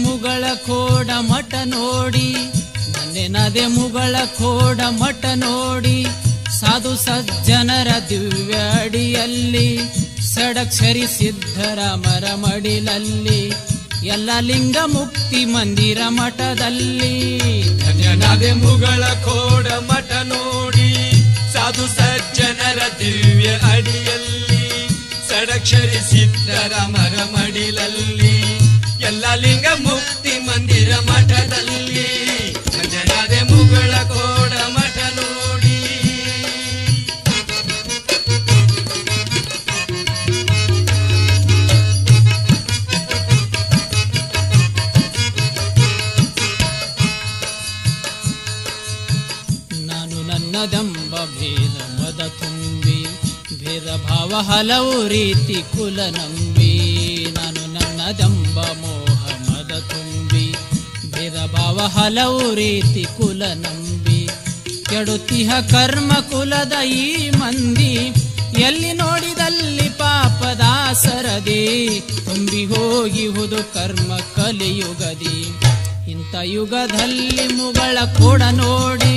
ಮುಗಳ ಕೋಡ ಮಠ ನೋಡಿ, ನನ್ನೆನದೆ ಮುಗಳ ಕೋಡ ಮಠ ನೋಡಿ, ಸಾಧು ಸಜ್ಜನರ ದಿವ್ಯ ಅಡಿಯಲ್ಲಿ ಷಡಕ್ಷರಿ ಸಿದ್ಧರಾಮರ ಮಡಿಲಲ್ಲಿ, ಎಲ್ಲ ಲಿಂಗ ಮುಕ್ತಿ ಮಂದಿರ ಮಠದಲ್ಲಿ. ನನ್ನೆನದೆ ಮುಗಳ ಕೋಡ ಮಠ ನೋಡಿ, ಸಾಧು ಸಜ್ಜನರ ದಿವ್ಯ ಅಡಿಯಲ್ಲಿ ಷಡಕ್ಷರಿ ಸಿದ್ಧರಾಮರ ಮಡಿಲಲ್ಲಿ, ಎಲ್ಲ ಲಿಂಗ ಮುಕ್ತಿ ಮಂದಿರ ಮಠದಲ್ಲಿ. ನನ್ನೆನದೆ ಮುಗಳ ಕೋಡ ಮಠ ನೋಡಿ. ನಾನು ನನ್ನದೆಂಬ ಭೇದ ಮದ ತುಂಬಿ, ಭೇದ ಭಾವ ಹಲವು ರೀತಿ ಕುಲ ನಂಬಿ, ನಾನು ನನ್ನದೆಂಬ ಮೋಹ ಮದ ತುಂಬಿ, ಭೇದ ಭಾವ ಹಲವು ರೀತಿ ಕುಲ ನಂಬಿ, ಕೆಡುತ್ತಿಹ ಕರ್ಮ ಕುಲದ ಈ ಮಂದಿ, ಎಲ್ಲಿ ನೋಡಿದಲ್ಲಿ ಪಾಪದಾಸರದಿ, ತುಂಬಿ ಹೋಗಿಹುದು ಕರ್ಮ ಕಲಿಯುಗದಿ. ಇಂಥ ಯುಗದಲ್ಲಿ ಮುಗಳ ಕೋಡ ನೋಡಿ,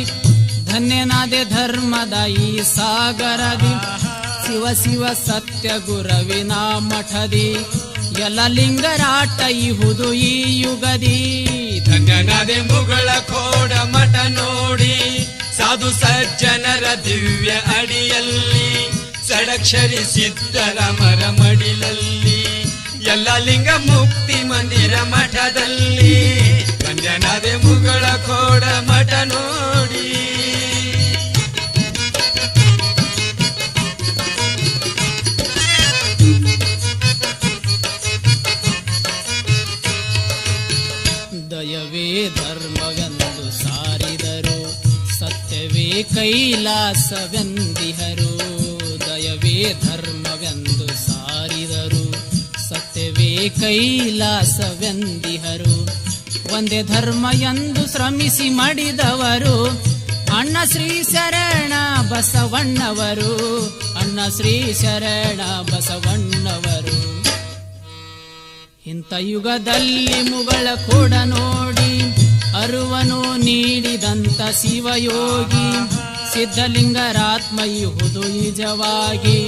ಧನ್ಯನಾದೆ ಧರ್ಮದ ಈ ಸಾಗರದಿ, ಶಿವ ಶಿವ ಸತ್ಯ ಗುರವಿನ ಮಠದಿ, ಎಲ್ಲ ಲಿಂಗರಾಟ ಇಹುದು ಈ ಯುಗದಿ. ಧನ್ಯನಾದೆ ಮುಗಳ ಕೋಡ ಮಠ ನೋಡಿ, ಸಾಧು ಸಜ್ಜನರ ದಿವ್ಯ ಅಡಿಯಲ್ಲಿ ಷಡಕ್ಷರಿ ಸಿದ್ಧರಾಮರ ಮಡಿಲಲ್ಲಿ, ಎಲ್ಲ ಲಿಂಗ ಮುಕ್ತಿ ಮಂದಿರ ಮಠದಲ್ಲಿ. ಧನ್ಯನಾದೆ ಮುಗಳ ಕೋಡ ಮಠ ನೋಡಿ. ದಯವೇ ಧರ್ಮವೆಂದು ಸಾರಿದರು, ಸತ್ಯವೇ ಕೈಲಾಸವೆಂದಿಹರು. ದಯವೇ ಧರ್ಮವೆಂದು ಸಾರಿದರು, ಸತ್ಯವೇ ಕೈಲಾಸವೆಂದಿಹರು. ಒಂದೇ ಧರ್ಮ ಎಂದು ಶ್ರಮಿಸಿ ಮಡಿದವರು, ಅಣ್ಣ ಶ್ರೀ ಶರಣ ಬಸವಣ್ಣವರು, ಅಣ್ಣ ಶ್ರೀ ಶರಣ ಬಸವಣ್ಣವರು. ಇಂಥ ಯುಗದಲ್ಲಿ ಮುಗಳ ಕೋಡ ನೋಡಿ, ಅರುವನು ನೀಡಿದಂತ ಶಿವಯೋಗಿ, ಸಿದ್ಧಲಿಂಗರಾತ್ಮ ಇಹುದು ನಿಜವಾಗಿ,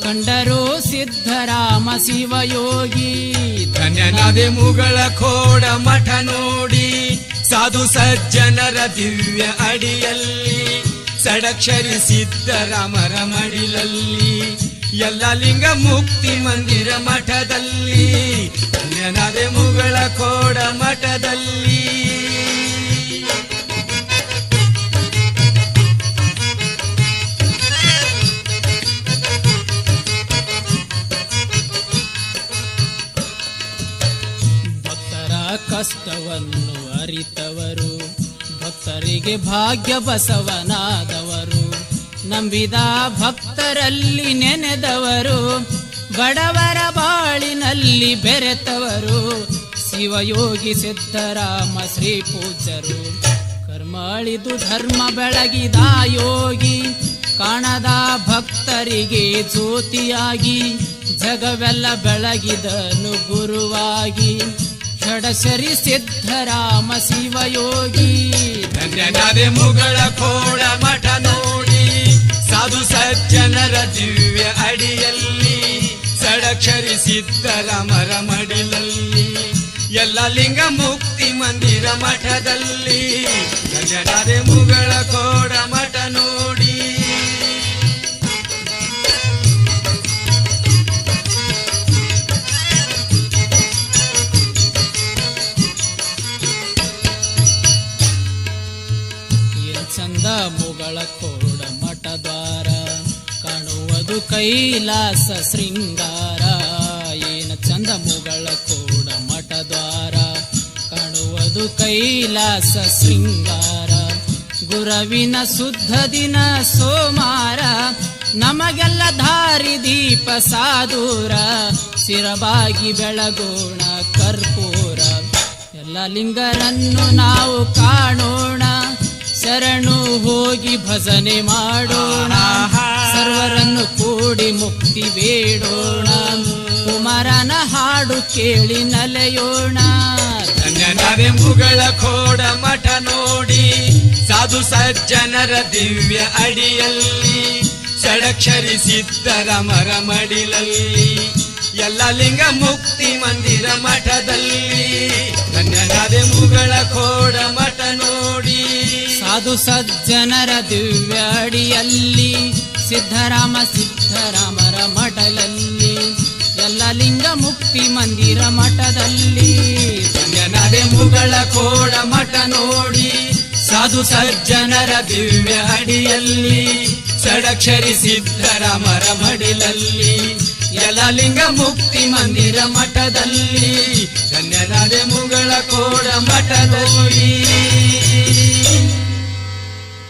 ಕಂಡರು ಸಿದ್ಧರಾಮ ಶಿವಯೋಗಿ. ಧನ್ಯನಾದೆ ಮುಗಳ ಕೋಡ ಮಠ ನೋಡಿ, ಸಾಧು ಸಜ್ಜನರ ದಿವ್ಯ ಅಡಿಯಲ್ಲಿ ಷಡಕ್ಷರಿ ಸಿದ್ಧರಾಮರ ಮಡಿಲಲ್ಲಿ, ಎಲ್ಲ ಲಿಂಗ ಮುಕ್ತಿ ಮಂದಿರ ಮಠದಲ್ಲಿ. ಧನ್ಯನಾದೆ ಮುಗಳ ಕೋಡ ಮಠದಲ್ಲಿ. ಭಕ್ತರ ಕಷ್ಟವನ್ನು ಅರಿತವರು, ಭಕ್ತರಿಗೆ ಭಾಗ್ಯ ಬಸವನಾದವರು, ನಂಬಿದ ಭಕ್ತರಲ್ಲಿ ನೆನೆದವರು, ಬಡವರ ಬಾಳಿನಲ್ಲಿ ಬೆರೆತವರು, ಶಿವಯೋಗಿ ಸಿದ್ಧರಾಮ ಶ್ರೀ ಪೂಜ್ಯರು. ಕರ್ಮಾಳಿದು ಧರ್ಮ ಬೆಳಗಿದ ಯೋಗಿ, ಕಾಣದ ಭಕ್ತರಿಗೆ ಜ್ಯೋತಿಯಾಗಿ, ಜಗವೆಲ್ಲ ಬೆಳಗಿದನು ಗುರುವಾಗಿ, ಷಡಕ್ಷರಿ ಸಿದ್ಧರಾಮ ಶಿವಯೋಗಿ. ಧನ್ಯನಾದೆ ಮುಗಳ ಕೋಡ ಮಠ ನೋಡಿ, ಸಾಧು ಸಜ್ಜನರ ದಿವ್ಯ ಅಡಿಯಲ್ಲಿ ಷಡಕ್ಷರಿ ಸಿದ್ಧರಾಮರ ಮಡಿಲಲ್ಲಿ, ಎಲ್ಲ ಲಿಂಗ ಮುಕ್ತಿ ಮಂದಿರ ಮಠದಲ್ಲಿ. ಧನ್ಯನಾದೆ ಮುಗಳ ಕೋಡ ಮಠ ನೋಡಿ. ಚಂದ ಮುಗಳ ಕೋಡ ಮಠ ದ್ವಾರ, ಕಾಣುವುದು ಕೈಲಾಸ ಶೃಂಗಾರ. ಏನ ಚಂದ ಮುಗಳ ಕೋಡ ಮಠ ದ್ವಾರ, ಕಾಣುವುದು ಕೈಲಾಸ ಶೃಂಗಾರ. ಗುರವಿನ ಶುದ್ಧ ದಿನ ಸೋಮಾರ, ನಮಗೆಲ್ಲ ದಾರಿ ದೀಪ ಸಾದೂರ. ಸಿರಬಾಗಿ ಬೆಳಗೋಣ ಕರ್ಪೂರ, ಎಲ್ಲ ಲಿಂಗರನ್ನು ನಾವು ಕಾಣೋಣ. ಶರಣು ಹೋಗಿ ಭಜನೆ ಮಾಡೋಣ, ಸರ್ವರನ್ನು ಕೂಡಿ ಮುಕ್ತಿ ಬೇಡೋಣ. ಕುಮಾರನ ಹಾಡು ಕೇಳಿ ನಲೆಯೋಣ. ಧನ್ಯನಾದೆ ಮುಗಳ ಖೋಡ ಮಠ ನೋಡಿ, ಸಾಧು ಸಜ್ಜನರ ದಿವ್ಯ ಅಡಿಯಲ್ಲಿ. ಷಡಕ್ಷರಿ ಸಿದ್ದರಾಮರ ಮಡಿಲಲ್ಲಿ, ಎಲ್ಲ ಲಿಂಗ ಮುಕ್ತಿ ಮಂದಿರ ಮಠದಲ್ಲಿ. ಧನ್ಯನಾದೆ ಮುಗಳ ಖೋಡ ಮಠ ನೋಡಿ, ಸಾಧು ಸಜ್ಜನರ ದಿವ್ಯ ಅಡಿಯಲ್ಲಿ. ಸಿದ್ದರಾಮರ ಮಠದಲ್ಲಿ, ಎಲ್ಲ ಲಿಂಗ ಮುಕ್ತಿ ಮಂದಿರ ಮಠದಲ್ಲಿ. ಧನ್ಯನಾದೆ ಮುಗಳ ಖೋಡ ಮಠ ನೋಡಿ, ಸಾಧು ಸಜ್ಜನರ ದಿವ್ಯ ಅಡಿಯಲ್ಲಿ. ಷಡಕ್ಷರಿ ಸಿದ್ದರಾಮರ ಮಡಿಲಲ್ಲಿ, ಎಲ್ಲ ಲಿಂಗ ಮುಕ್ತಿ ಮಂದಿರ ಮಠದಲ್ಲಿ.